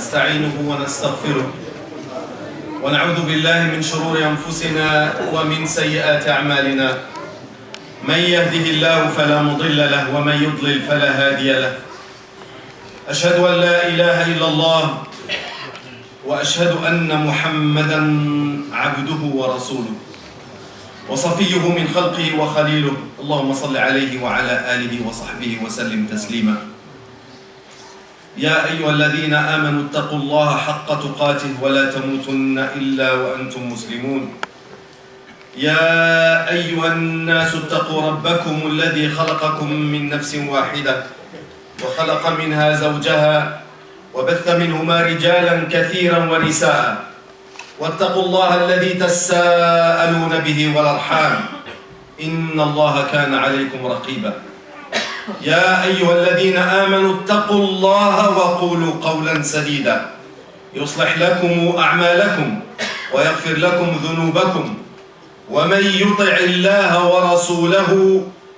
ونستعينه ونستغفره ونعوذ بالله من شرور أنفسنا ومن سيئات أعمالنا. من يهده الله فلا مضل له ومن يضلل فلا هادي له. أشهد أن لا إله إلا الله وأشهد أن محمدًا عبده ورسوله وصفيه من خلقه وخليله. اللهم صل عليه وعلى آله وصحبه وسلم تسليما. يا أيها الذين آمنوا اتقوا الله حق تقاته ولا تموتن إلا وأنتم مسلمون. يا أيها الناس اتقوا ربكم الذي خلقكم من نفس واحدة وخلق منها زوجها وبث منهما رجالا كثيرا ونساء واتقوا الله الذي تساءلون به والأرحام إن الله كان عليكم رقيبا. يا أيها الذين آمنوا اتقوا الله وقولوا قولا سديدا يصلح لكم أعمالكم ويغفر لكم ذنوبكم ومن يطع الله ورسوله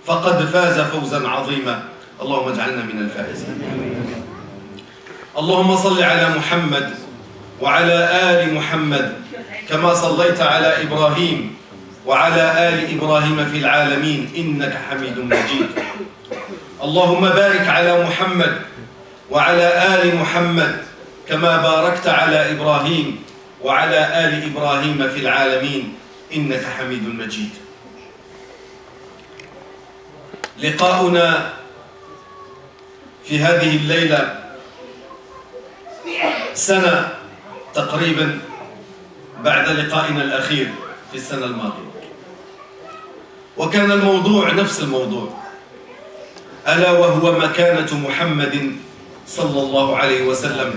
فقد فاز فوزا عظيما. اللهم اجعلنا من الفائزين. اللهم صل على محمد وعلى آل محمد كما صليت على إبراهيم وعلى آل إبراهيم في العالمين إنك حميد مجيد. اللهم بارك على محمد وعلى آل محمد كما باركت على إبراهيم وعلى آل إبراهيم في العالمين إنك حميد مجيد. لقاؤنا في هذه الليلة سنة تقريبا بعد لقائنا الأخير في السنة الماضية، وكان الموضوع نفس الموضوع، ألا وهو مكانة محمد صلى الله عليه وسلم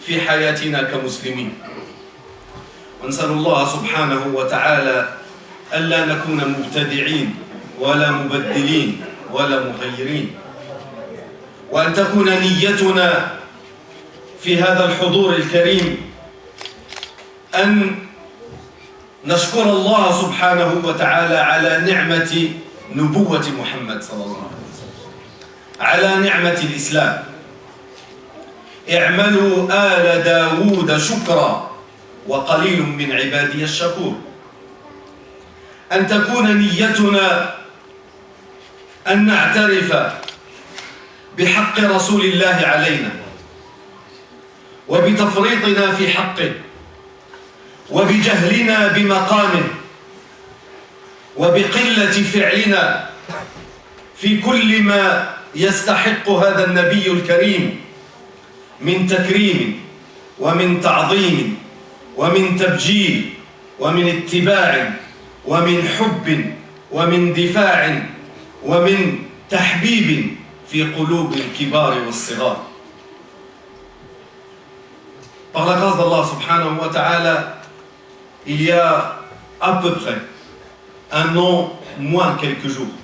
في حياتنا كمسلمين. ونسأل الله سبحانه وتعالى ألا نكون مبتدعين ولا مبدلين ولا مغيرين، وأن تكون نيتنا في هذا الحضور الكريم أن نشكر الله سبحانه وتعالى على نعمة نبوة محمد صلى الله عليه وسلم، على نعمة الإسلام. اعملوا آل داود شكرا وقليل من عبادي الشكور. أن تكون نيتنا أن نعترف بحق رسول الله علينا وبتفريطنا في حقه وبجهلنا بمقامه وبقلة فعلنا في كل ما يستحق هذا النبي الكريم من تكريم ومن تعظيم ومن تبجيل ومن اتباع ومن حب ومن دفاع ومن تحبيب في قلوب الكبار والصغار. Par la grâce d'Allah subhanahu wa ta'ala, il y a à peu près un an, moins quelques jours,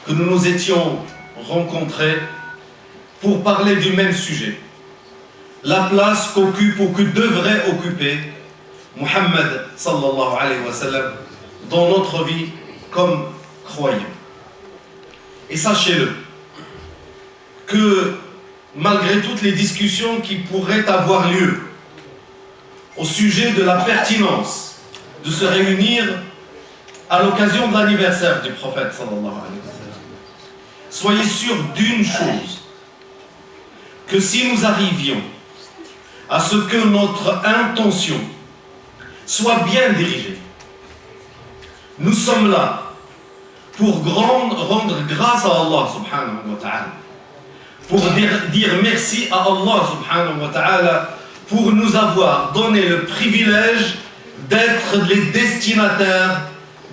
que nous nous étions rencontrés pour parler du même sujet. La place qu'occupe ou que devrait occuper Muhammad sallallahu alayhi wa sallam dans notre vie comme croyants. Et sachez-le, que malgré toutes les discussions qui pourraient avoir lieu au sujet de la pertinence de se réunir à l'occasion de l'anniversaire du prophète sallallahu alayhi wa sallam, soyez sûrs d'une chose, que si nous arrivions à ce que notre intention soit bien dirigée, nous sommes là pour rendre grâce à Allah subhanahu wa ta'ala, pour dire merci à Allah subhanahu wa ta'ala pour nous avoir donné le privilège d'être les destinataires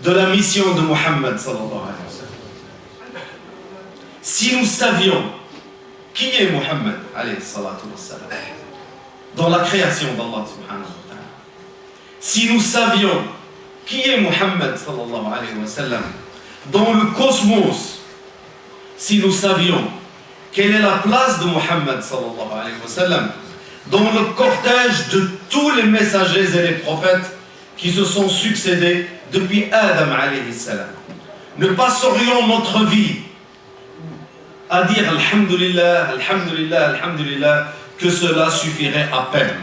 de la mission de Muhammad sallallahu alayhi wa sallam. Si nous savions qui est Muhammad alayhi salatu wa sallam dans la création d'Allah subhanahu wa ta'ala, si nous savions qui est Muhammad sallallahu alayhi wa sallam dans le cosmos, si nous savions quelle est la place de Muhammad sallallahu alayhi wa sallam dans le cortège de tous les messagers et les prophètes qui se sont succédés depuis Adam alayhi salam, ne passerions notre vie à dire Alhamdulillah, Alhamdulillah, Alhamdulillah, que cela suffirait à peine.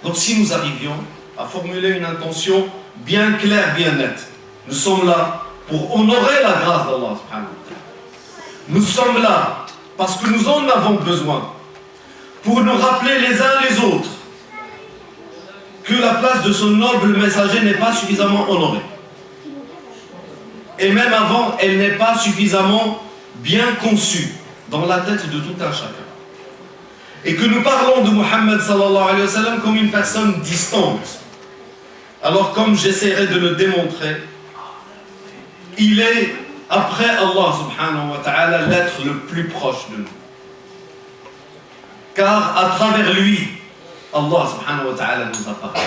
Donc si nous arrivions à formuler une intention bien claire, bien nette, nous sommes là pour honorer la grâce d'Allah subhanahu wa ta'ala. Nous sommes là parce que nous en avons besoin, pour nous rappeler les uns les autres que la place de ce noble messager n'est pas suffisamment honorée. Et même avant, elle n'est pas suffisamment bien conçue dans la tête de tout un chacun. Et que nous parlons de Muhammad sallallahu alayhi wa sallam comme une personne distante. Alors comme j'essaierai de le démontrer, il est, après Allah subhanahu wa ta'ala, l'être le plus proche de nous. Car à travers lui, Allah subhanahu wa ta'ala nous a parlé.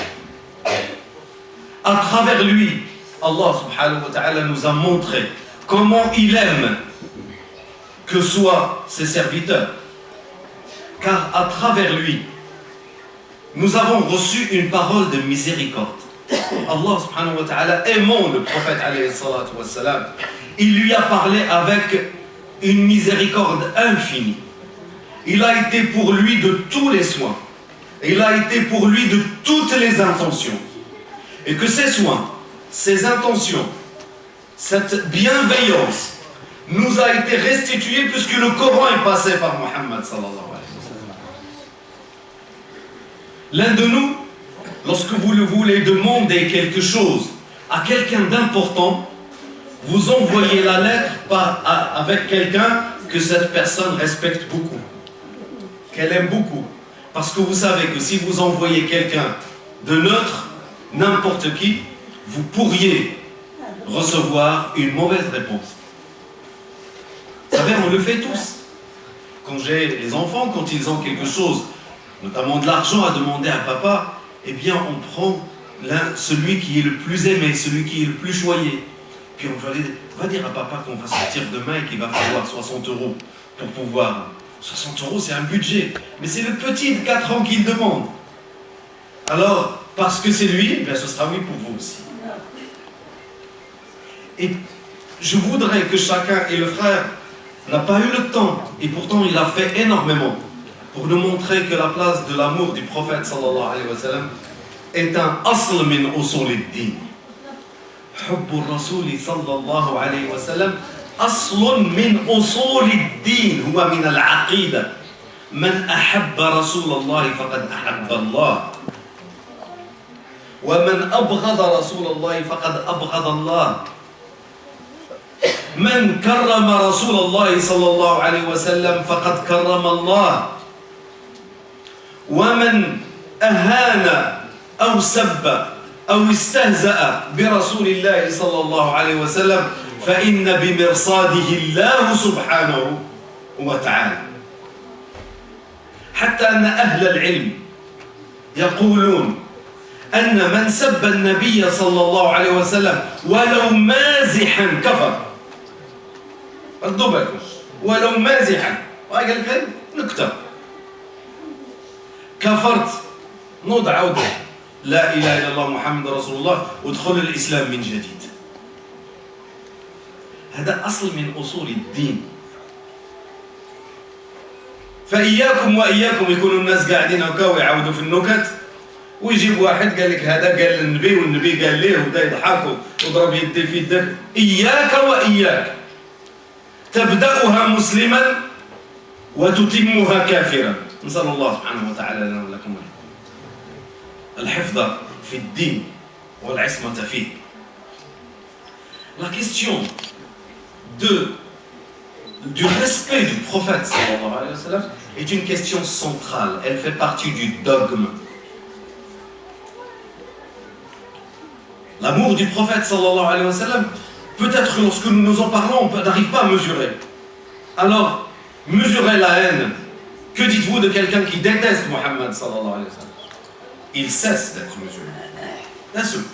À travers lui, Allah subhanahu wa ta'ala nous a montré comment il aime que soient ses serviteurs. Car à travers lui, nous avons reçu une parole de miséricorde. Allah subhanahu wa ta'ala, aimant le prophète alayhi salatu wa salam, il lui a parlé avec une miséricorde infinie. Il a été pour lui de tous les soins. Il a été pour lui de toutes les intentions. Et que ces soins, ces intentions, cette bienveillance nous a été restituée puisque le Coran est passé par Muhammad sallallahu alayhi wa sallam. L'un de nous, lorsque vous le voulez demander quelque chose à quelqu'un d'important, vous envoyez la lettre avec quelqu'un que cette personne respecte beaucoup, qu'elle aime beaucoup. Parce que vous savez que si vous envoyez quelqu'un de neutre, n'importe qui, vous pourriez recevoir une mauvaise réponse. Vous savez, on le fait tous. Quand j'ai les enfants, quand ils ont quelque chose, notamment de l'argent à demander à papa, eh bien on prend celui qui est le plus aimé, celui qui est le plus choyé. Puis on va dire à papa qu'on va sortir demain et qu'il va falloir 60 € pour pouvoir... 60 € c'est un budget, mais c'est le petit de 4 ans qui le demande. Alors, parce que c'est lui, eh bien ce sera oui pour vous aussi. Et je voudrais que chacun, et le frère n'a pas eu le temps, et pourtant il a fait énormément, pour nous montrer que la place de l'amour du prophète sallallahu alayhi wa sallam est un asl min usul ad-din. Hubbu ar-rasuli sallallahu alayhi wa sallam أصل من أصول الدين هو من العقيدة من أحب رسول الله فقد أحب الله ومن أبغض رسول الله فقد أبغض الله من كرم رسول الله صلى الله عليه وسلم فقد كرم الله ومن أهان أو سب أو استهزأ برسول الله صلى الله عليه وسلم فإن بمرصاده الله سبحانه وتعالى. حتى أن أهل العلم يقولون أن من سب النبي صلى الله عليه وسلم ولو مازحا كفر. ولو مازحا. وقال لك نكتة. كفرت. نوض عودة. لا إله إلا الله محمد رسول الله ودخل الإسلام من جديد. هذا أصل من أصول الدين. فإياكم وإياكم يكونوا الناس قاعدين هكا ويعاودوا في النكت ويجيب واحد قال لك هذا قال للنبي والنبي قال ليه وبدا يضحك وضرب يدي في يدك. إياك وإياك تبدأها مسلما وتتمها كافرا. نسأل الله سبحانه وتعالى لنا ولكم الحفظ في الدين والعصمة فيه. La question du respect du prophète sallallahu alayhi wa sallam est une question centrale. Elle fait partie du dogme. L'amour du prophète sallallahu alayhi wa sallam, peut-être lorsque nous en parlons, on n'arrive pas à mesurer. Alors, mesurez la haine. Que dites-vous de quelqu'un qui déteste Muhammad sallallahu alayhi wa sallam? Il cesse d'être mesuré. D'un seul coup.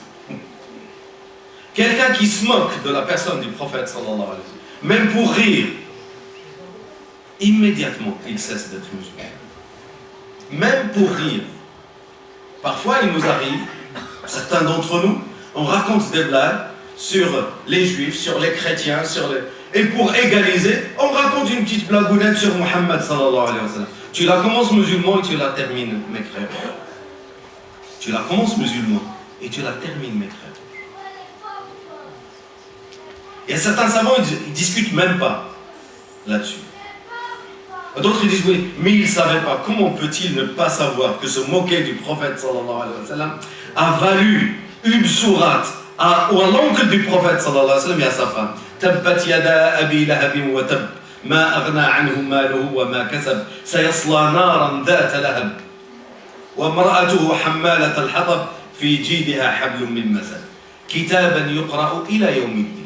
Quelqu'un qui se moque de la personne du prophète sallallahu alayhi wa sallam, même pour rire, immédiatement il cesse d'être musulman. Même pour rire. Parfois il nous arrive, certains d'entre nous, on raconte des blagues sur les juifs, sur les chrétiens, et pour égaliser, on raconte une petite blagounette sur Mohammed sallallahu alayhi wa sallam. Tu la commences musulman et tu la termines, mes frères. Tu la commences musulman et tu la termines, mes frères. Il y a certains savants, ils discutent même pas là-dessus. D'autres ils disent oui, mais ils ne savaient pas. Comment peut-il ne pas savoir que se moquer du prophète sallallahu alayhi wa sallam a valu une sourate à l'oncle du prophète sallallahu alayhi wa sallam et à sa femme. Tabbat yada abi lahabin wa tab, ma aghna anhu maluhu wa ma kasab, sayasla naran dhata lahab, wa mar'atuhu hammalat al-hatab, fi jidha hablum min masad, kitaban yuqra'u ila yawmiddin.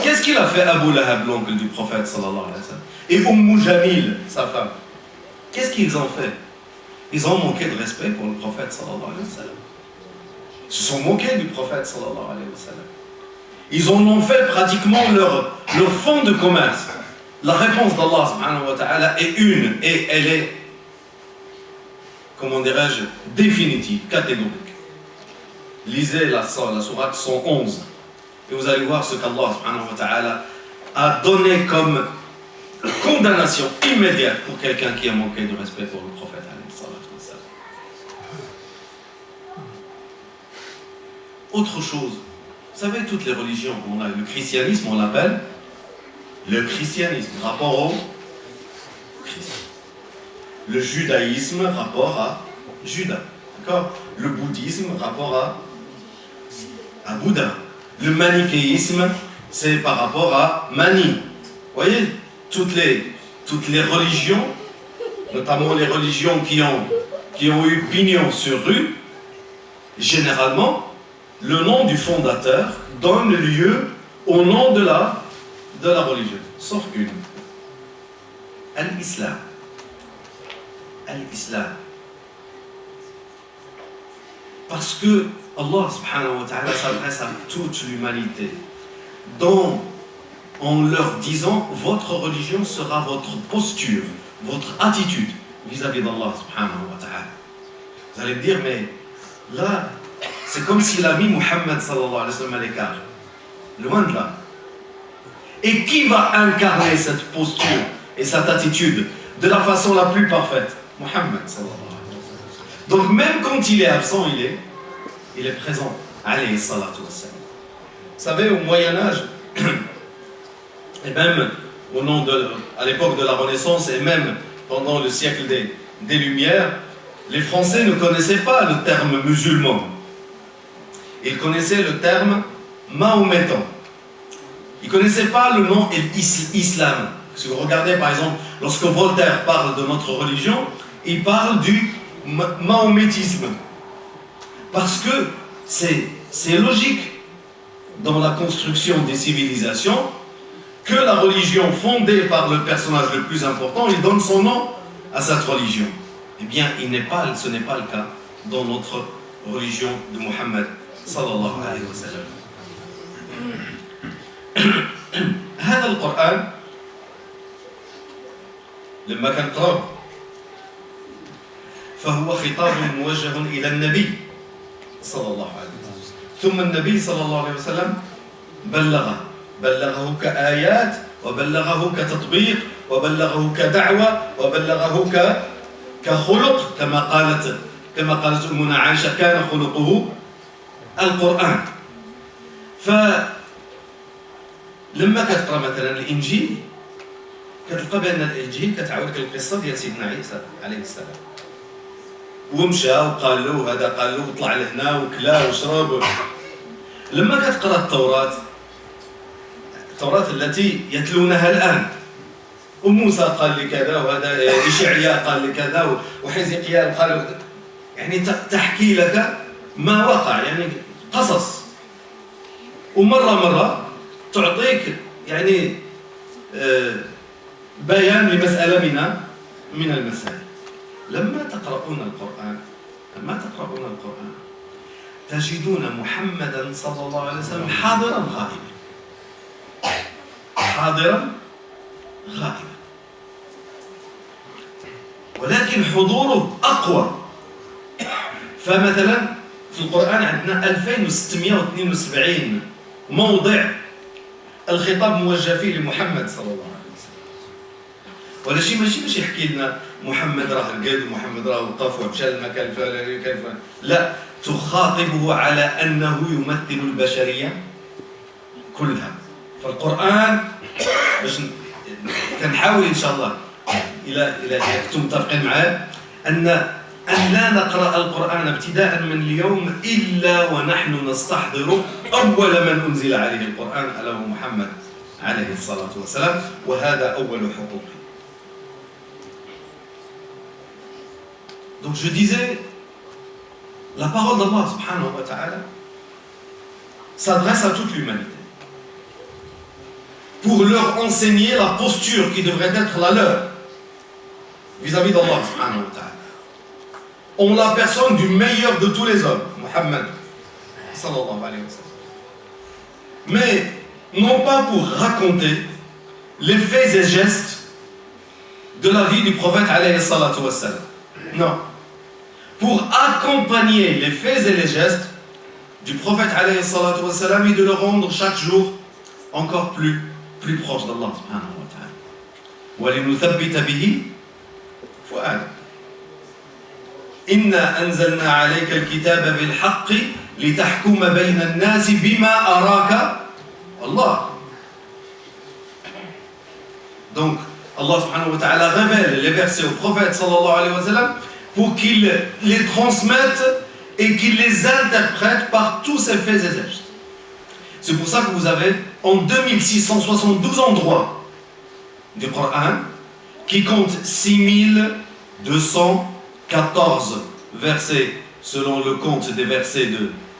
Qu'est-ce qu'il a fait Abu Lahab, l'oncle du prophète sallallahu alayhi wa sallam, et Jamil, sa femme? Qu'est-ce qu'ils ont fait? Ils ont manqué de respect pour le prophète sallallahu alayhi wa sallam. Ils se sont moqués du prophète sallallahu alayhi wa sallam. Ils en ont fait pratiquement leur fond de commerce. La réponse d'Allah subhanahu wa ta'ala est une, et elle est, comment dirais-je, définitive, catégorique. Lisez la sourate 111. Et vous allez voir ce qu'Allah subhanahu wa ta'ala a donné comme condamnation immédiate pour quelqu'un qui a manqué de respect pour le prophète. Autre chose, vous savez, toutes les religions, on a le christianisme, on l'appelle le christianisme, rapport au Christ. Le judaïsme, rapport à Judas. D'accord? Le bouddhisme, rapport à Bouddha. Le manichéisme, c'est par rapport à Mani. Vous voyez, toutes les religions, notamment les religions qui ont eu pignon sur rue, généralement, le nom du fondateur donne lieu au nom de la religion. Sauf une. Al-Islam. Al-Islam. Parce que Allah subhanahu wa ta'ala s'adresse à toute l'humanité en leur disant votre religion sera votre posture, votre attitude vis-à-vis d'Allah subhanahu wa ta'ala. Vous allez me dire, mais là, c'est comme s'il a mis Muhammad sallallahu alayhi wa sallam à l'écart. Loin de là. Et qui va incarner cette posture et cette attitude de la façon la plus parfaite? Muhammad sallallahu alayhi wa sallam. Donc même quand il est absent, il est présent. Alayhi salatu wa sallam. Vous savez, au Moyen-Âge, et même à l'époque de la Renaissance, et même pendant le siècle des Lumières, les Français ne connaissaient pas le terme musulman. Ils connaissaient le terme mahométan. Ils ne connaissaient pas le nom islam. Si vous regardez par exemple, lorsque Voltaire parle de notre religion, il parle du mahométisme. Parce que c'est logique dans la construction des civilisations que la religion fondée par le personnage le plus important, il donne son nom à cette religion. Eh bien, ce n'est pas le cas dans notre religion de Muhammad sallallahu alayhi wa sallam. هذا القرآن لما كان قرأ فهو خطاب موجه إلى النبي صلى الله عليه وسلم ثم النبي صلى الله عليه وسلم بلغه كآيات وبلغه كتطبيق وبلغه كدعوة وبلغه كخلق كما قالت أمنا عائشة كان خلقه القرآن. فلما كتقرأ مثلا الإنجيل كتلقى بأن الإنجيل كتعاود لك القصة ديال سيدنا عيسى عليه السلام ومشى وقال له هذا قال له وطلع لهنا وكلا وشرب. لما كتقرأ التوراة التي يتلونها الآن وموسى قال لي كذا وهذا إشعياء قال لي كذا وحزقيال قال يعني تحكي لك ما وقع يعني قصص ومرة تعطيك يعني بيان لمسألة من المسائل. لما تقرؤون القرآن تجدون محمدا صلى الله عليه وسلم حاضرا غائبا ولكن حضوره أقوى. فمثلا في القرآن عندنا 2672 موضع الخطاب موجه فيه لمحمد صلى الله عليه وسلم. ولا شيء ماشي يحكي لنا محمد راه رقد ومحمد راه وقف ومشى للمكان الفلاني كان فلان. لا، تخاطبه على انه يمثل البشريه كلها. فالقران باش كنحاول ان شاء الله الى كنتم متفقين معايا ان لا نقرا القران ابتداء من اليوم الا ونحن نستحضر اول من انزل عليه القران الا هو محمد عليه الصلاه والسلام، وهذا اول حقوقه. Donc je disais, la parole d'Allah subhanahu wa ta'ala s'adresse à toute l'humanité pour leur enseigner la posture qui devrait être la leur vis-à-vis d'Allah subhanahu wa ta'ala. En la personne du meilleur de tous les hommes, Muhammad sallallahu alayhi wa sallam. Mais non pas pour raconter les faits et gestes de la vie du prophète alayhi salatu wa sallam. Non. Pour accompagner les faits et les gestes du prophète alayhi salatu wa sallam et de le rendre chaque jour encore plus proche d'Allah subhanahu wa ta'ala. وَلِنُثَبِّتَ بِهِ فُؤَادًا إِنَّا أَنزَلْنَا عَلَيْكَ الْكِتَابَ بِالْحَقِّ لِتَحْكُمَ بَيْنَ النَّاسِ بِمَا أَرَاكَ Allah. Donc, Allah subhanahu wa ta'ala révèle les versets au prophète sallallahu alayhi wa sallam pour qu'il les transmette et qu'il les interprète par tous ses faits et gestes. C'est pour ça que vous avez en 2672 endroits du Coran qui comptent 6214 versets selon le compte des versets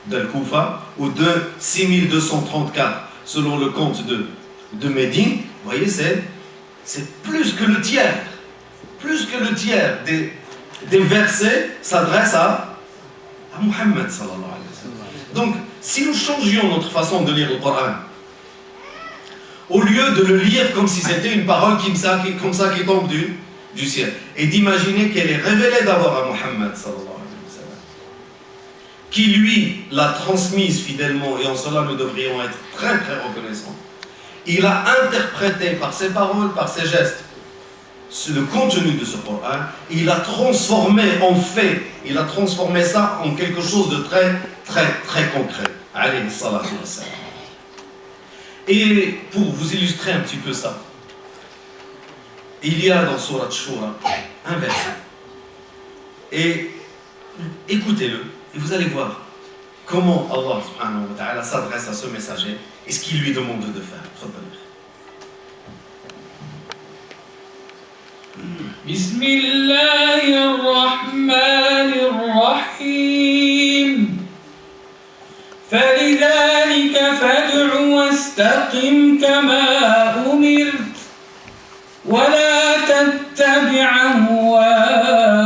d'Al-Koufa ou de 6234 selon le compte de Médine. Vous voyez, c'est plus que le tiers. Plus que le tiers des versets s'adressent à Muhammad sallallahu alayhi wa sallam. Donc, si nous changions notre façon de lire le Coran, au lieu de le lire comme si c'était une parole qui tombe du ciel, et d'imaginer qu'elle est révélée d'abord à Muhammad sallallahu alayhi wa sallam, qui lui l'a transmise fidèlement, et en cela nous devrions être très très reconnaissants, il a interprété par ses paroles, par ses gestes, le contenu de ce Coran, il a transformé en fait, il a transformé ça en quelque chose de très très très concret. Alayhi salatu wa salam. Et pour vous illustrer un petit peu ça, il y a dans Surat Shura un verset. Et écoutez-le, et vous allez voir comment Allah subhanahu wa ta'ala s'adresse à ce messager et ce qu'il lui demande de faire. بسم الله الرحمن الرحيم فلذلك فادع واستقم كما أمرت ولا تتبع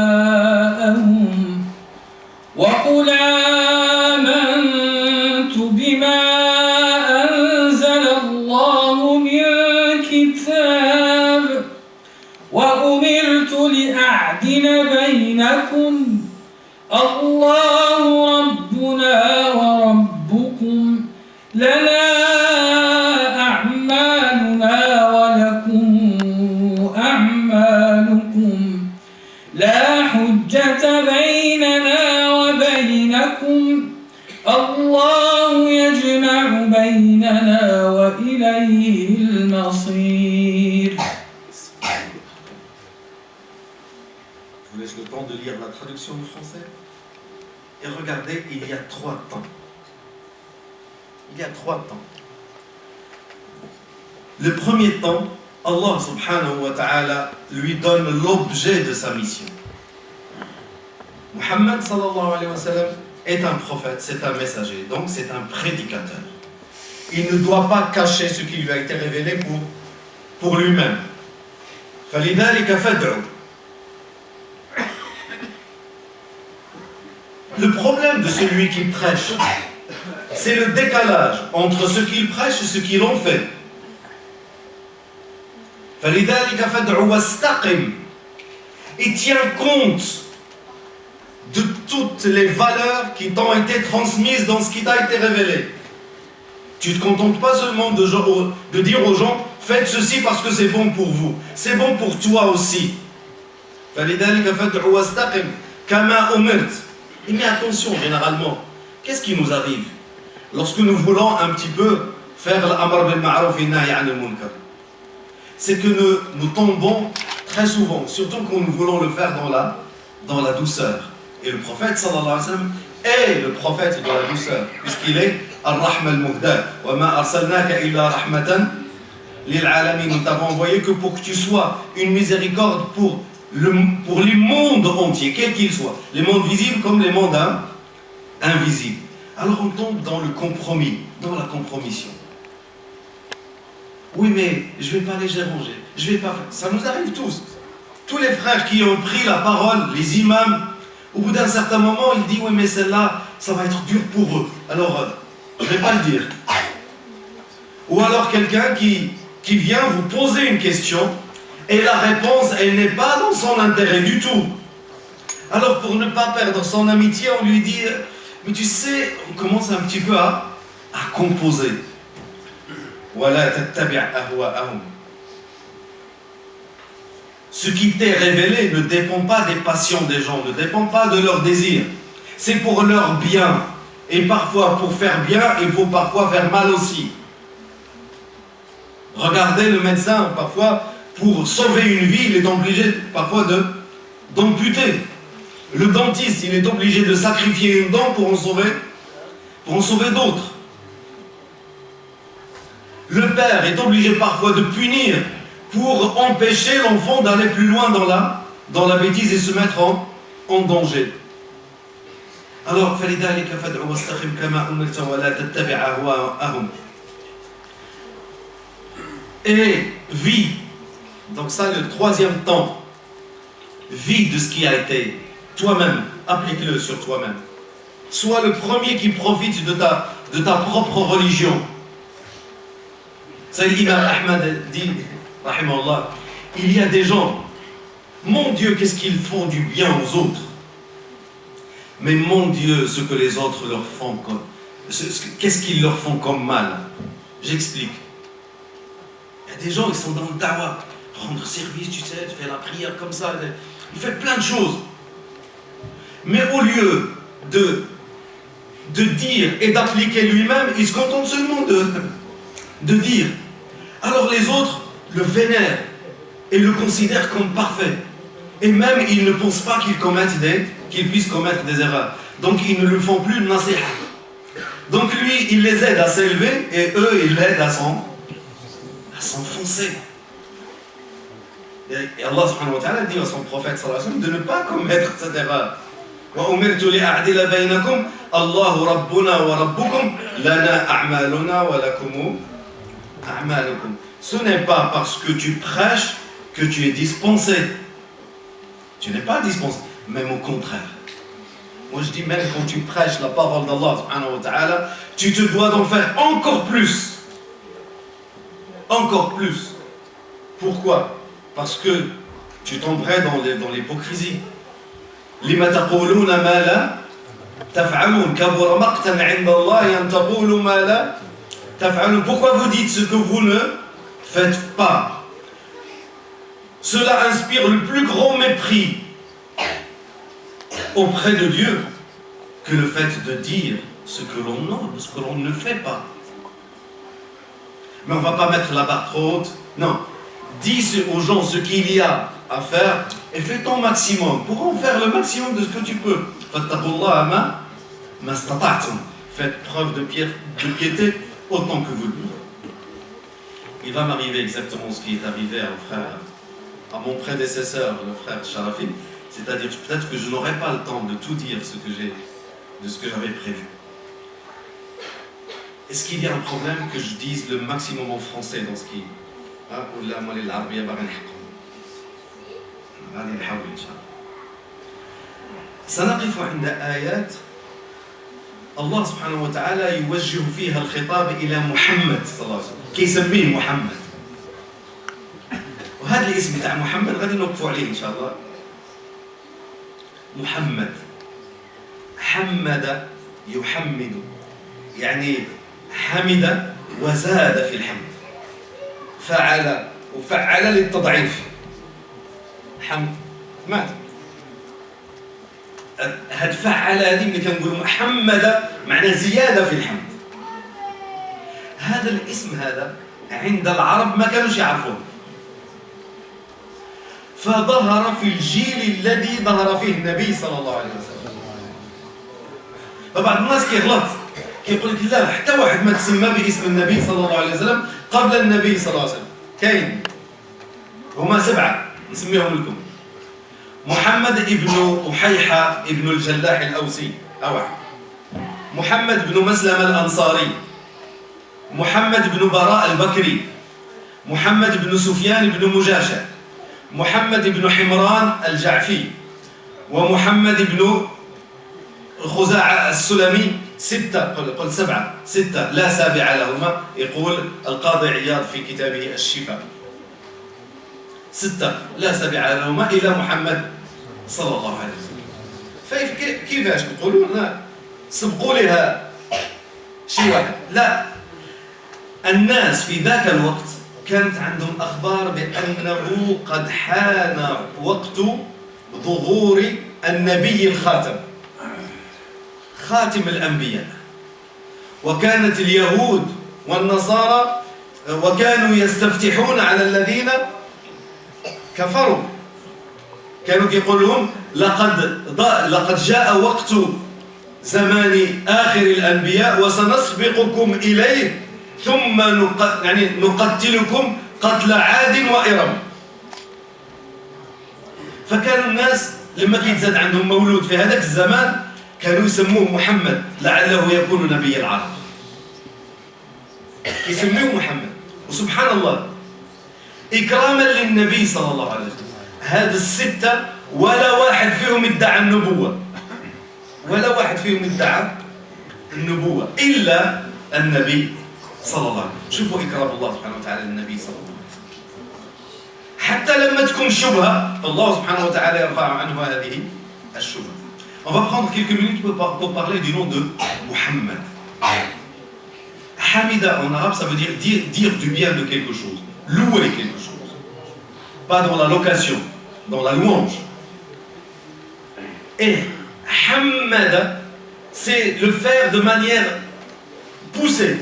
أهواءهم وقل آمنت بما أنزل الله من كتاب وأمرت لأعدل بينكم الله ربنا وربكم لنا أعمالنا ولكم أعمالكم لا حجة بيننا وبينكم الله يجمع بيننا وإليه المصير. Je vous laisse le temps de lire la traduction du français. Et regardez, il y a 3 temps. Il y a 3 temps. Le premier temps, Allah subhanahu wa ta'ala lui donne l'objet de sa mission. Muhammad sallallahu alayhi wa sallam est un prophète, c'est un messager, donc c'est un prédicateur. Il ne doit pas cacher ce qui lui a été révélé pour lui-même. فَلِذَلِكَ فَادْعُ. Le problème de celui qui prêche, c'est le décalage entre ce qu'il prêche et ce qu'il en fait. فَلِذَلِكَ فَادْعُ وَاسْتَقِمْ. Il tient compte de toutes les valeurs qui t'ont été transmises dans ce qui t'a été révélé. Tu ne te contentes pas seulement de dire aux gens faites ceci parce que c'est bon pour vous, c'est bon pour toi aussi. فلذلك فادع واستقم كما أمرت. Mais attention, généralement, qu'est-ce qui nous arrive lorsque nous voulons un petit peu faire l'amr bil ma'ruf et nahy anil munkar? C'est que nous tombons très souvent, surtout quand nous voulons le faire dans la douceur. Et le prophète sallallahu alayhi wa sallam est le prophète de la douceur, puisqu'il est Ar-Rahma al-Muhda. Wa ma arsalnaka illa rahmatan lil alamin. Nous t'avons envoyé que pour que tu sois une miséricorde pour les mondes entiers, quels qu'ils soient, les mondes visibles comme les mondes invisibles. Alors on tombe dans le compromis, dans la compromission. Oui, mais je ne vais pas les déranger, je vais pas faire. Ça nous arrive tous. Tous les frères qui ont pris la parole, les imams, au bout d'un certain moment, ils disent oui, mais celle-là, ça va être dur pour eux. Alors, je ne vais pas le dire. Ou alors quelqu'un qui vient vous poser une question et la réponse, elle n'est pas dans son intérêt du tout. Alors, pour ne pas perdre son amitié, on lui dit mais tu sais, on commence un petit peu à composer. Voilà, ce qui t'est révélé ne dépend pas des passions des gens, ne dépend pas de leurs désirs. C'est pour leur bien. Et parfois, pour faire bien, il faut parfois faire mal aussi. Regardez le médecin, parfois, pour sauver une vie, il est obligé parfois d'amputer. Le dentiste, il est obligé de sacrifier une dent pour en sauver d'autres. Le père est obligé parfois de punir pour empêcher l'enfant d'aller plus loin dans la bêtise et se mettre en danger. Alors, فَلِذَلِكَ فَادْعُ وَاسْتَقِمْ كَمَا أُمِرْتَ وَلَا تَتَّبِعْ أَهْوَاءَهُمْ. Et vis, donc ça le troisième temps, vis de ce qui a été toi-même, applique-le sur toi-même. Sois le premier qui profite de ta propre religion. Ça, l'imam Ahmad dit, rahimahullah, il y a des gens, mon Dieu, qu'est-ce qu'ils font du bien aux autres. Mais mon Dieu, ce que les autres leur font, qu'est-ce qu'ils leur font comme mal? J'explique. Il y a des gens qui sont dans le dawa, rendre service, tu sais, faire la prière comme ça, il fait plein de choses. Mais au lieu de dire et d'appliquer lui-même, il se contente seulement de dire. Alors les autres le vénèrent et le considèrent comme parfait. Et même ils ne pensent pas qu'il puisse commettre des erreurs. Donc ils ne lui font plus de nasiha. Donc lui, il les aide à s'élever et eux, ils l'aident à s'enfoncer. Et Allah subhanahu wa ta'ala dit à son prophète sallallahu alayhi wa sallam de ne pas commettre cette erreur. وَأُمِرْتُ لِأَعْدِلَ بَيْنَكُمْ اللَّهُ رَبُّنَا وَرَبُّكُمْ لَنَا أَعْمَالُنَا وَلَكُمُ أَعْمَالُكُمْ. Ce n'est pas parce que tu prêches que tu es dispensé. Tu n'es pas dispensé, même au contraire. Moi je dis même quand tu prêches la parole d'Allah subhanahu wa ta'ala, tu te dois d'en faire encore plus. Encore plus. Pourquoi? Parce que tu tomberais dans l'hypocrisie. لِمَ تَقُولُونَ مَا لَا تَفْعَلُونَ كَبُرَ مَقْتًا عِنْدَ اللَّهِ أَنْ تَقُولُوا مَا لَا تَفْعَلُونَ. Pourquoi vous dites ce que vous ne faites pas? Cela inspire le plus grand mépris auprès de Dieu que le fait de dire ce que l'on ne fait pas. Mais on ne va pas mettre la barre trop haute. Non. Dis aux gens ce qu'il y a à faire et fais ton maximum pour en faire le maximum de ce que tu peux. Faites preuve de piété autant que vous le pouvez. Il va m'arriver exactement ce qui est arrivé à mon prédécesseur, le frère Sharafi. C'est-à-dire peut-être que je n'aurai pas le temps de tout dire de ce que j'avais prévu. Est-ce qu'il y a un problème que je dise le maximum en français dans ce qui... سنقف عند آيات الله سبحانه وتعالى يوجه فيها الخطاب إلى محمد صلى الله عليه وسلم كيسميه محمد وهذا الاسم بتاع محمد غادي نوقفوا عليه إن شاء الله محمد حمد يحمد يعني حمد وزاد في الحمد. فعل وفعل للتضعيف. حمد مات. هاد فعل هذه اللي كنقولوا حمد معنى زيادة في الحمد. هذا الاسم هذا عند العرب ما كانوش يعرفوه. فظهر في الجيل الذي ظهر فيه النبي صلى الله عليه وسلم. فبعض الناس كيغلط كيقول لك لا حتى واحد ما تسمى باسم النبي صلى الله عليه وسلم قبل النبي صلى الله عليه وسلم. كاين هما 7 نسميهم لكم. محمد ابن أحيحة ابن الجلاح الأوسي واحد. محمد بن مسلم الأنصاري. محمد بن براء البكري. محمد بن سفيان بن مجاشع. محمد بن حمران الجعفي. ومحمد بن خزاعة السلمي. 6 قل 7 6 لا سابع لهما يقول القاضي عياض في كتابه الشفاء. 6 لا سابع لهما إلى محمد صلى الله عليه وسلم. كيفاش نقولوا سبقوا لها شي واحد؟ لا، الناس في ذاك الوقت كانت عندهم أخبار بأنه قد حان وقت ظهور النبي الخاتم، خاتم الأنبياء. وكانت اليهود والنصارى وكانوا يستفتحون على الذين كفروا، كانوا يقول لهم لقد جاء وقت زمان آخر الأنبياء وسنسبقكم إليه ثم نقتلكم قتل عاد وإرم. فكانوا الناس لما كيتزاد عندهم مولود في هذاك الزمان كانوا يسموه محمد لعله يكون نبي العرب، يسموه محمد. وسبحان الله إكراما للنبي صلى الله عليه وسلم هذا 6 ولا واحد فيهم ادعى النبوة، ولا واحد فيهم ادعى النبوة إلا النبي صلى الله عليه وسلم. شوفوا إكرام الله سبحانه وتعالى للنبي صلى الله عليه وسلم. حتى لما تكون شبهة فالله سبحانه وتعالى يرفع عنه هذه الشبهة. On va prendre quelques minutes pour parler du nom de Muhammad. Hamida en arabe ça veut dire du bien de quelque chose, louer quelque chose. Pas dans la location, dans la louange. Et Hamada, c'est le faire de manière poussée.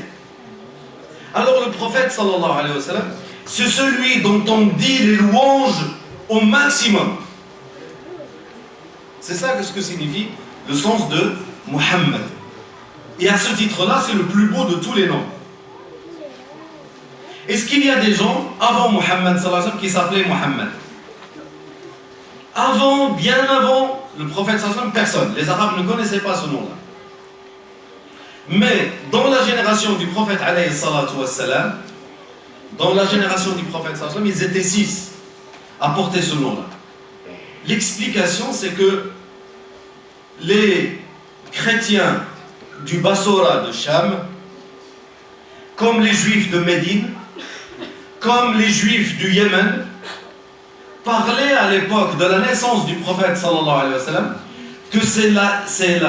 Alors le prophète sallallahu alayhi wa sallam, c'est celui dont on dit les louanges au maximum. C'est ça ce que signifie le sens de Muhammad. Et à ce titre-là, c'est le plus beau de tous les noms. Est-ce qu'il y a des gens avant Muhammad sallallahu alayhi wa sallam qui s'appelaient Muhammad? Avant, bien avant le prophète sallallahu alayhi wa sallam, personne. Les Arabes ne connaissaient pas ce nom-là. Mais dans la génération du prophète alayhi salatu wassalam, dans la génération du prophète sallallahu alayhi wa sallam, ils étaient 6 à porter ce nom-là. L'explication, c'est que les chrétiens du Bassora de Cham, comme les juifs de Médine, comme les juifs du Yémen, parlaient à l'époque de la naissance du prophète sallallahu alayhi wa sallam que c'est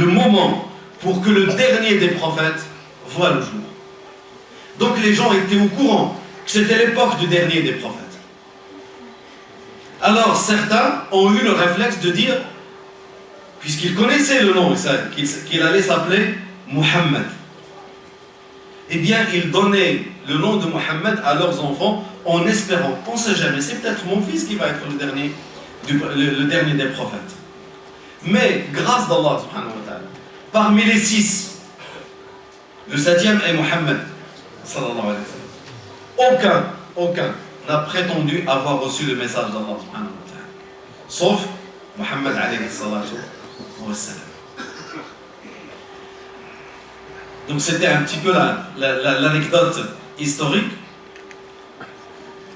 le moment pour que le dernier des prophètes voit le jour. Donc les gens étaient au courant que c'était l'époque du dernier des prophètes. Alors certains ont eu le réflexe de dire, puisqu'ils connaissaient le nom, qu'il allait s'appeler Muhammad, eh bien ils donnaient le nom de Muhammad à leurs enfants en espérant, on ne sait jamais, c'est peut-être mon fils qui va être le dernier des prophètes. Mais grâce d'Allah subhanahu wa ta'ala, parmi les 6, le 7e est Muhammad sallallahu alayhi wa sallam. Aucun n'a prétendu avoir reçu le message d'Allah subhanahu wa ta'ala, sauf Muhammad alayhi salatu wa sallam. Donc c'était un petit peu l'anecdote historique.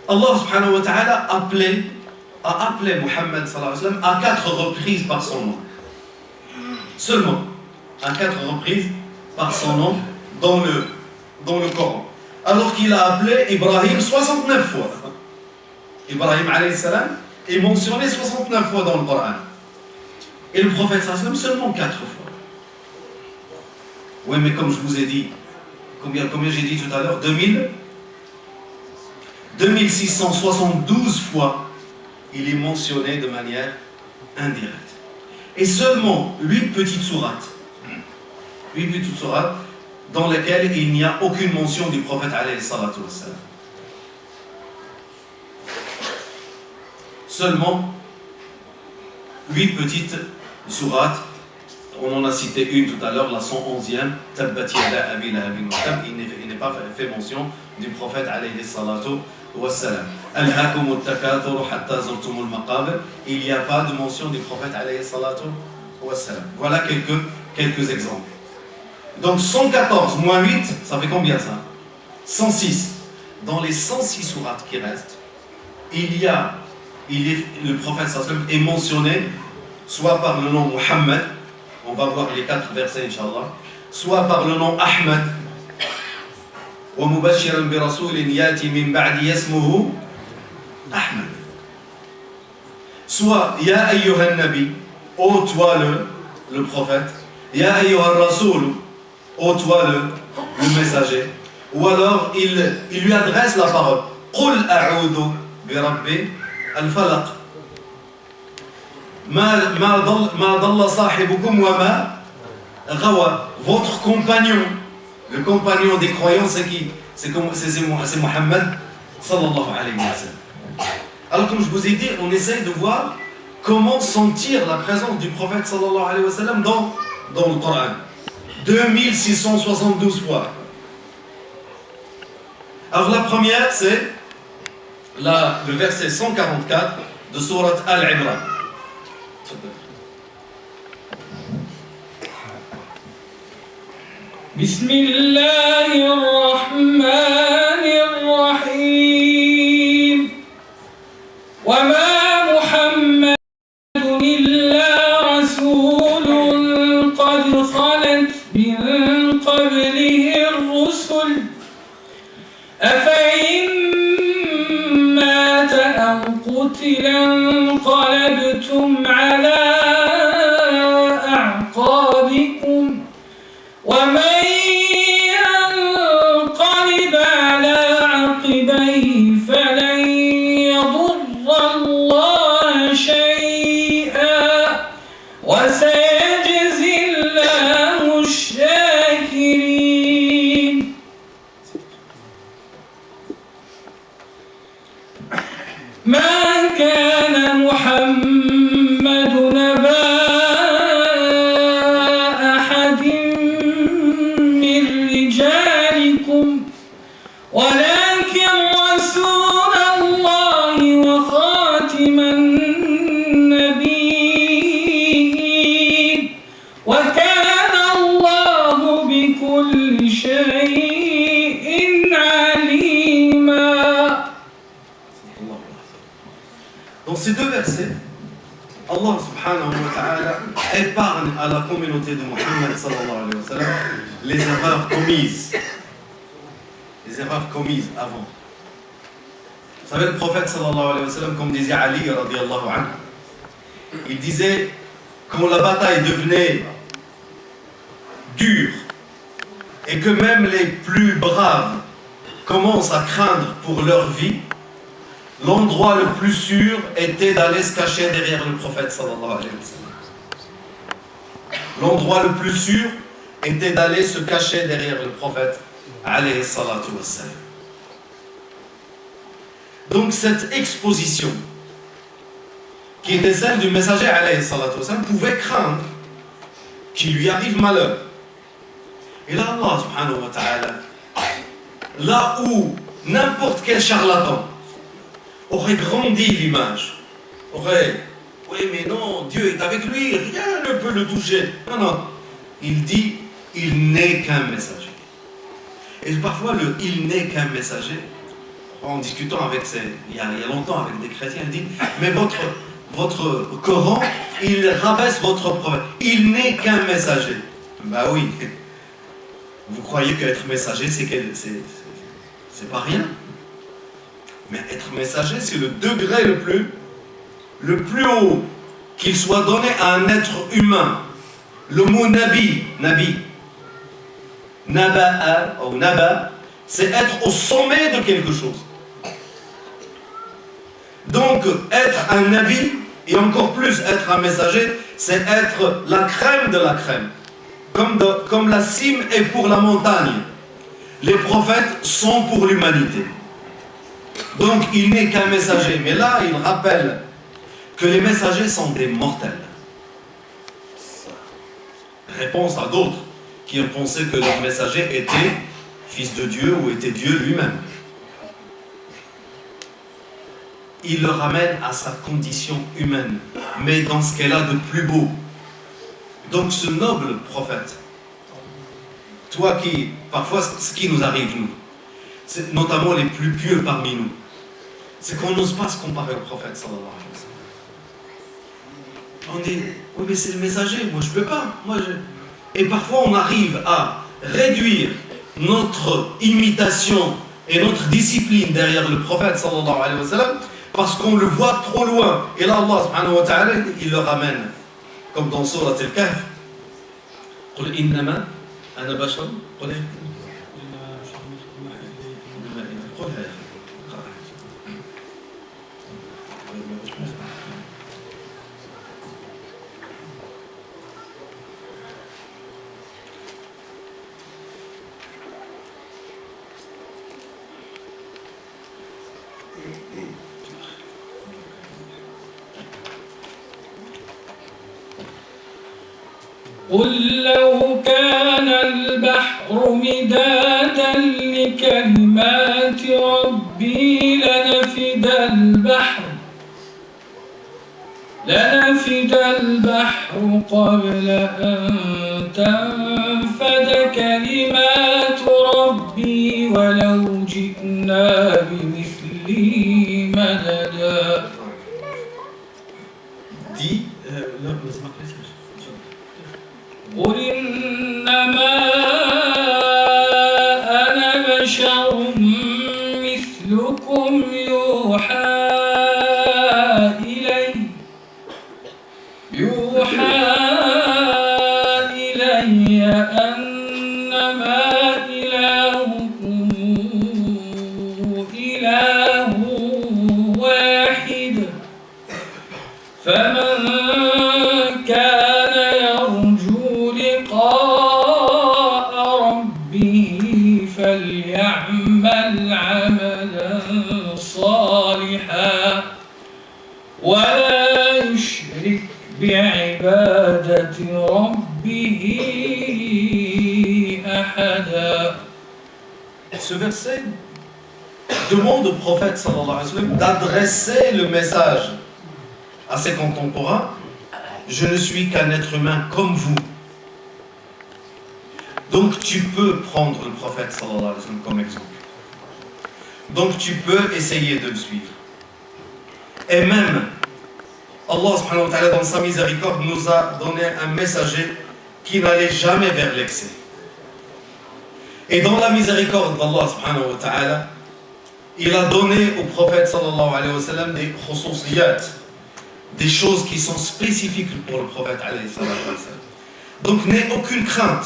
Allah subhanahu wa ta'ala a appelé Muhammad sallallahu alayhi wa sallam à 4 reprises par son nom. Seulement, à 4 reprises par son nom dans le Coran. Alors qu'il a appelé Ibrahim 69 fois. Ibrahim alayhi salam est mentionné 69 fois dans le Coran. Et le prophète sallallahu alayhi wa sallam seulement 4 fois. Oui, mais comme je vous ai dit, combien j'ai dit tout à l'heure, 2672 fois, il est mentionné de manière indirecte. Et seulement 8 petites sourates, dans lesquelles il n'y a aucune mention du prophète alayhi salatu wassalam. Seulement 8 petites sourates. On en a cité une tout à l'heure, la 111e, Tabbat yada abi lahabin wa tab. Il n'est pas fait mention du prophète alayhi salatu wassalam. Alhaakumut takathur hatta zurtumul maqabir. Il n'y a pas de mention du prophète alayhi salatu wassalam. Voilà quelques exemples. Donc 114 moins 8, ça fait combien ça? 106. Dans les 106 sourates qui restent, le prophète sallam est mentionné soit par le nom Muhammad, on va voir les 4 versets Inch'Allah, soit par le nom Ahmad, wa mubashiran bi rasulin yati min ba'di yasmuhu Ahmad, soit Ya ayyuhan nabi, ô toi le prophète, Ya ayyuhan rasoul, ô toi le messager, ou alors il lui adresse la parole, Qul a'udhu bi rabbi al-falaq. Ma dalla sahibukum wa ma ghawa. Votre compagnon, le compagnon des croyants, c'est qui? C'est Muhammad sallallahu alayhi wa sallam. Alors comme je vous ai dit, on essaye de voir comment sentir la présence du prophète sallallahu alayhi wa sallam dans le Coran. 2672 fois. Alors la première, c'est le verset 144 de sourate Al-Imran. بسم الله الرحمن الرحيم وما محمد إلا رسول قد خلت من قبله الرسل أفإن مات أو قتل انقلبتم على أعقابكم ومن ينقلب على عقبيه فلن يضر الله شيئا وسيجزي الله الشاكرين. ما كان محمد نبا أحد من رجالكم ولكن رسول الله وخاتم النبيين وكان الله بكل شيء عليما. Dans ces deux versets, Allah subhanahu wa ta'ala épargne à la communauté de Muhammad sallallahu alayhi wa sallam les erreurs commises avant. Vous savez, le prophète sallallahu alayhi wa sallam, comme disait Ali radiyallahu anhu, il disait, quand la bataille devenait dure et que même les plus braves commencent à craindre pour leur vie, l'endroit le plus sûr était d'aller se cacher derrière le prophète sallallahu alayhi wa sallam. L'endroit le plus sûr était d'aller se cacher derrière le prophète alayhi salatu wa sallam. Donc cette exposition qui était celle du messager alayhi salatu wa sallam pouvait craindre qu'il lui arrive malheur. Et là Allah subhanahu wa ta'ala, là où n'importe quel charlatan aurait grandi l'image, aurait, oui mais non, Dieu est avec lui, rien ne peut le toucher. Non, non, il dit, il n'est qu'un messager. Et parfois le il n'est qu'un messager, en discutant avec il y a longtemps avec des chrétiens, il dit, mais votre Coran, il rabaisse votre prophète, il n'est qu'un messager. Bah oui, vous croyez qu'être messager, c'est pas rien. Mais être messager, c'est le degré le plus haut qu'il soit donné à un être humain. Le mot nabi, Naba'a ou naba, c'est être au sommet de quelque chose. Donc, être un nabi, et encore plus être un messager, c'est être la crème de la crème. Comme la cime est pour la montagne, les prophètes sont pour l'humanité. Donc, il n'est qu'un messager. Mais là, il rappelle que les messagers sont des mortels. Réponse à d'autres qui ont pensé que le messager était fils de Dieu ou était Dieu lui-même. Il le ramène à sa condition humaine, mais dans ce qu'elle a de plus beau. Donc ce noble prophète, toi qui, parfois ce qui nous arrive nous, c'est notamment les plus pieux parmi nous, c'est qu'on n'ose pas se comparer au prophète sallallahu alayhi wa sallam. On dit, oui mais c'est le messager, moi je peux pas. Et parfois on arrive à réduire notre imitation et notre discipline derrière le prophète sallallahu alayhi wa sallam parce qu'on le voit trop loin. Et là Allah subhanahu wa ta'ala il le ramène. Comme dans Surat Al-Kahf, قل إنما أنا بشر قل قل لو كان البحر مدادا لكلمات ربي لنفد البحر قبل أن تنفد كلمات ربي ولو جئنا بمثله مددا. قل إنما أنا بشر مثلكم يوحى إلي أنما إلهكم إله واحد فمن كان يرجو لقاء ربه فليعمل عملا صالحا ولا يشرك بعبادة ربه أحدا. Ce verset demande au prophète sallallahu alayhi wa sallam d'adresser le message à ses contemporains. Je ne suis qu'un être humain comme vous. Donc tu peux prendre le prophète sallallahu alayhi wa sallam comme exemple. Donc tu peux essayer de le suivre. Et même Allah subhanahu wa ta'ala dans sa miséricorde nous a donné un messager qui n'allait jamais vers l'excès. Et dans la miséricorde d'Allah subhanahu wa ta'ala, il a donné au prophète sallallahu alayhi wa sallam des khususiyat, des choses qui sont spécifiques pour le prophète alayhi wa sallam. Donc n'aie aucune crainte.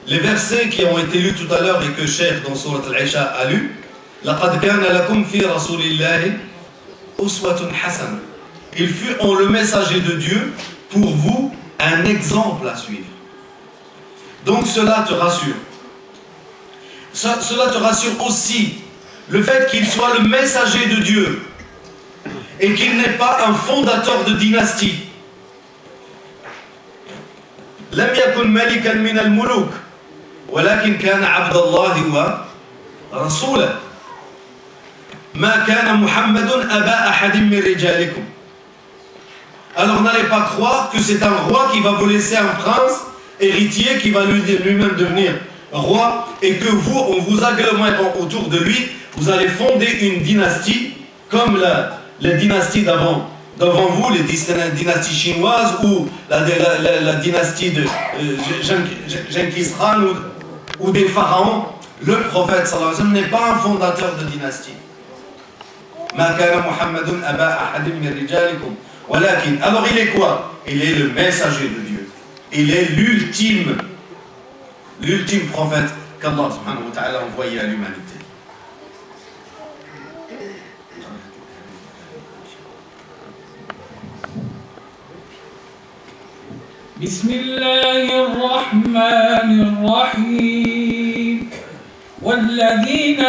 Les versets qui ont été lus tout à l'heure et que Cheikh dans Surat Al-Isha a lu, لَقَدْ كَانَ لَكُمْ فِي رَسُولِ اللَّهِ أُسْوَةٌ حَسَنَةٌ. Il fut en le messager de Dieu pour vous un exemple à suivre. Donc cela te rassure. Cela te rassure aussi le fait qu'il soit le messager de Dieu et qu'il n'est pas un fondateur de dynastie. لم يكن ملكا من الملوك ولكن كان عبد الله ورسوله. ما كان محمد أبا أحد من رجالكم. Alors n'allez pas croire que c'est un roi qui va vous laisser un prince héritier qui va lui-même devenir roi et que vous, en vous agglomérant autour de lui, vous allez fonder une dynastie comme les dynasties d'avant vous, les dynasties chinoises ou la dynastie de Genghis Khan ou des pharaons. Le prophète sallallahu alayhi wa sallam n'est pas un fondateur de dynastie. Ma kana Muhammadun aba ahadin min rijalikum. Alors il est quoi? Il est le messager de Dieu. Il est l'ultime l'ultime prophète qu'Allah subhanahu wa ta'ala a envoyé à l'humanité. بسم الله الرحمن الرحيم والذين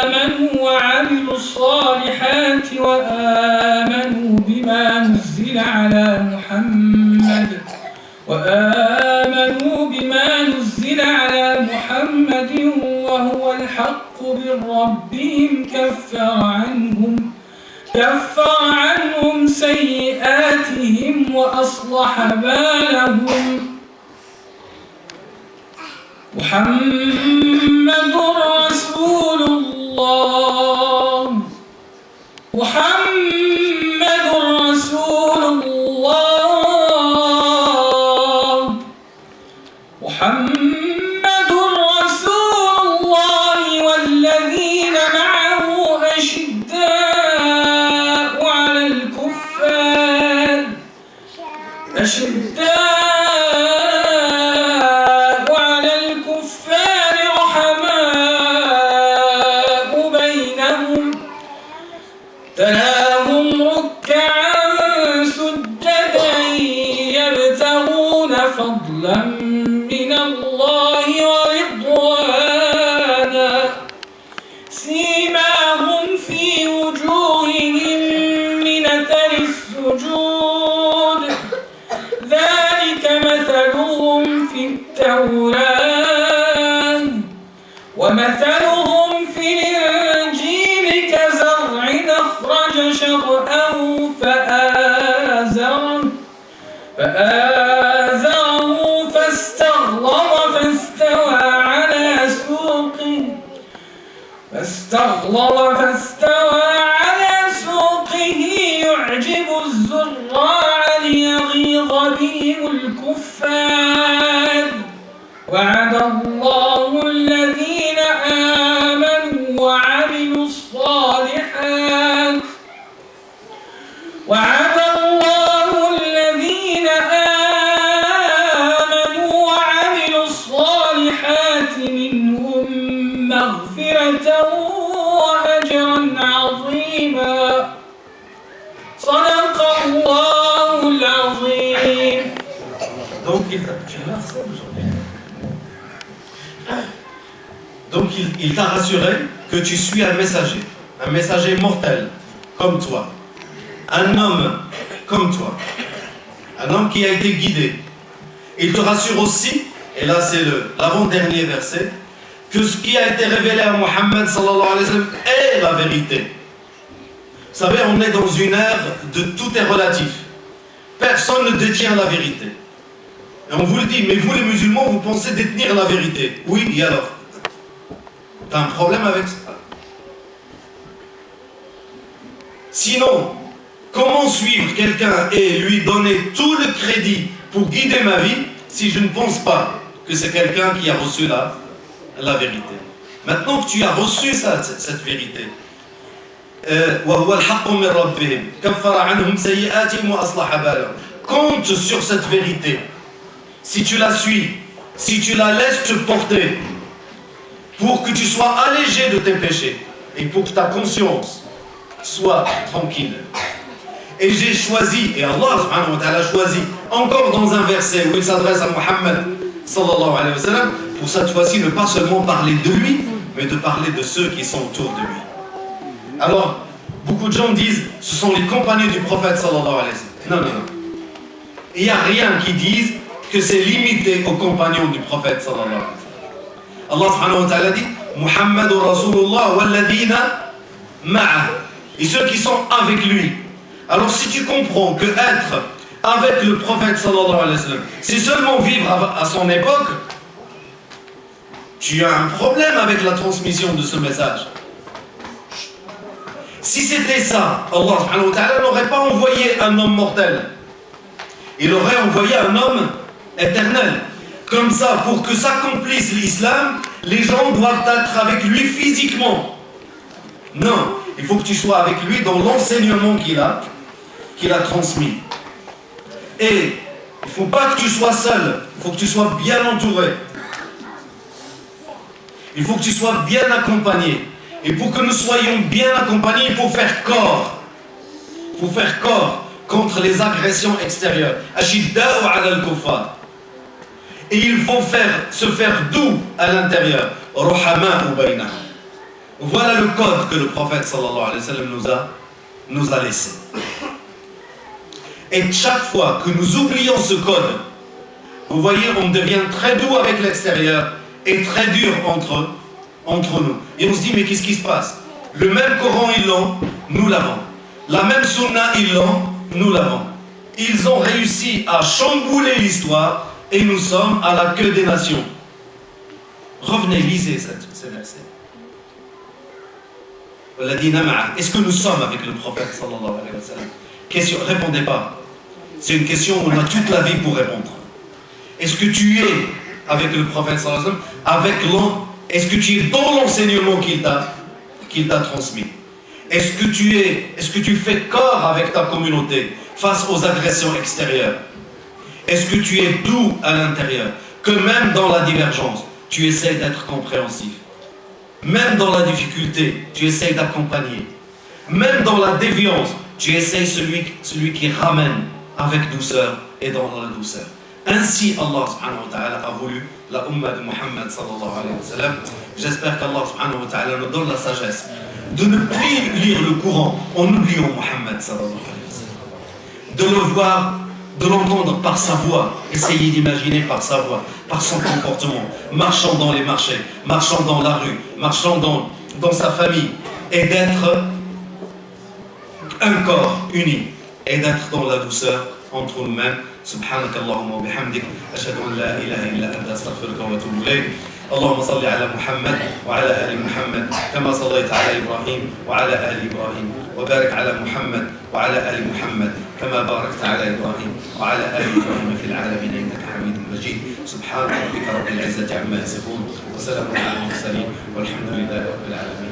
آمنوا وعملوا الصالحات وآمنوا بما نزل على محمد وهو الحق من ربهم كفر عنهم سيئاتهم وأصلح بالهم محمد رسول الله محمد رسول الله محمد رسول الله والذين معه أشداء على الكفار رحماء بينهم تراهم ركعا سجدا يبتغون فضلا من الله ورضوانا سيماهم في وجوههم من أثر السجود ذلك مثلهم في التوراة ومثلهم في الإنجيل كزرع أخرج شطأه فآزره فاستغلظ فاستوى على سوقه يعجب الزراع ليغيظ بهم الكفار وعد الله الذين آمنوا وعملوا الصالحات منهم مغفرة وأجرا عظيما صدق الله العظيم. Donc il t'a rassuré que tu suis un messager mortel comme toi, un homme comme toi, un homme qui a été guidé. Il te rassure aussi, et là c'est l'avant-dernier verset, que ce qui a été révélé à Mohammed sallallahu alayhi wa sallam est la vérité. Vous savez, on est dans une ère de tout est relatif. Personne ne détient la vérité. Et on vous le dit, mais vous les musulmans, vous pensez détenir la vérité. Oui, et alors? T'as un problème avec ça? Sinon, comment suivre quelqu'un et lui donner tout le crédit pour guider ma vie si je ne pense pas que c'est quelqu'un qui a reçu la vérité? Maintenant que tu as reçu cette vérité, compte sur cette vérité. Si tu la suis, si tu la laisses te porter, pour que tu sois allégé de tes péchés et pour que ta conscience soit tranquille. Et j'ai choisi, et Allah subhanahu wa ta'ala a choisi, encore dans un verset où il s'adresse à Muhammad sallallahu alayhi wa sallam, pour cette fois-ci ne pas seulement parler de lui, mais de parler de ceux qui sont autour de lui. Alors, beaucoup de gens disent, ce sont les compagnons du prophète sallallahu alayhi wa sallam. Non. Il n'y a rien qui dise que c'est limité aux compagnons du prophète sallallahu alayhi wa sallam. Allah subhanahu wa ta'ala dit, Muhammadur Rasulullah walladhina ma'ah. Et ceux qui sont avec lui. Alors si tu comprends que être avec le prophète sallallahu alayhi wa sallam, c'est seulement vivre à son époque, tu as un problème avec la transmission de ce message. Si c'était ça, Allah subhanahu wa ta'ala n'aurait pas envoyé un homme mortel. Il aurait envoyé un homme éternel. Comme ça, pour que s'accomplisse l'islam, les gens doivent être avec lui physiquement. Non, il faut que tu sois avec lui dans l'enseignement qu'il a transmis. Et il ne faut pas que tu sois seul, il faut que tu sois bien entouré. Il faut que tu sois bien accompagné. Et pour que nous soyons bien accompagnés, il faut faire corps. Il faut faire corps contre les agressions extérieures. Ashidda'u 'ala al-kuffar. Et il faut se faire doux à l'intérieur. Ruhama'u baynahum. Voilà le code que le prophète sallallahu alayhi wa sallam nous a laissé. Et chaque fois que nous oublions ce code, vous voyez, on devient très doux avec l'extérieur et très dur entre nous. Et on se dit, mais qu'est-ce qui se passe? Le même Coran, ils l'ont, nous l'avons. La même Sunna, ils l'ont, nous l'avons. Ils ont réussi à chambouler l'histoire et nous sommes à la queue des nations. Revenez, lisez ces versets. Est-ce que nous sommes avec le prophète sallallahu alayhi wa sallam? Question, répondez pas. C'est une question où on a toute la vie pour répondre. Est-ce que tu es avec le prophète sallallahu alayhi wa sallam? Est-ce que tu es dans l'enseignement qu'il t'a transmis? Est-ce que tu fais corps avec ta communauté face aux agressions extérieures? Est-ce que tu es doux à l'intérieur? Que même dans la divergence, tu essaies d'être compréhensif. Même dans la difficulté, tu essaies d'accompagner. Même dans la déviance, tu essaies celui qui ramène avec douceur et dans la douceur. Ainsi, Allah subhanahu wa ta'ala a voulu la Ummah de Muhammad sallallahu alayhi wa sallam. J'espère qu'Allah subhanahu wa ta'ala nous donne la sagesse de ne plus lire le Coran en oubliant Muhammad sallallahu alayhi wa sallam. De le voir, de l'entendre par sa voix, essayer d'imaginer par sa voix, par son comportement, marchant dans les marchés, marchant dans la rue, marchant dans sa famille, et d'être un corps uni, et d'être dans la douceur entre nous-mêmes. سبحانك اللهم وبحمدك أشهد أن لا إله إلا أنت أستغفرك وأتوب إليك. اللهم صل على محمد وعلى آل محمد كما صليت على إبراهيم وعلى آل إبراهيم وبارك على محمد وعلى آل محمد كما باركت على إبراهيم وعلى آل إبراهيم في العالمين إنك حميد مجيد. سبحان ربك رب العزة عما يصفون وسلام على المرسلين والحمد لله رب العالمين.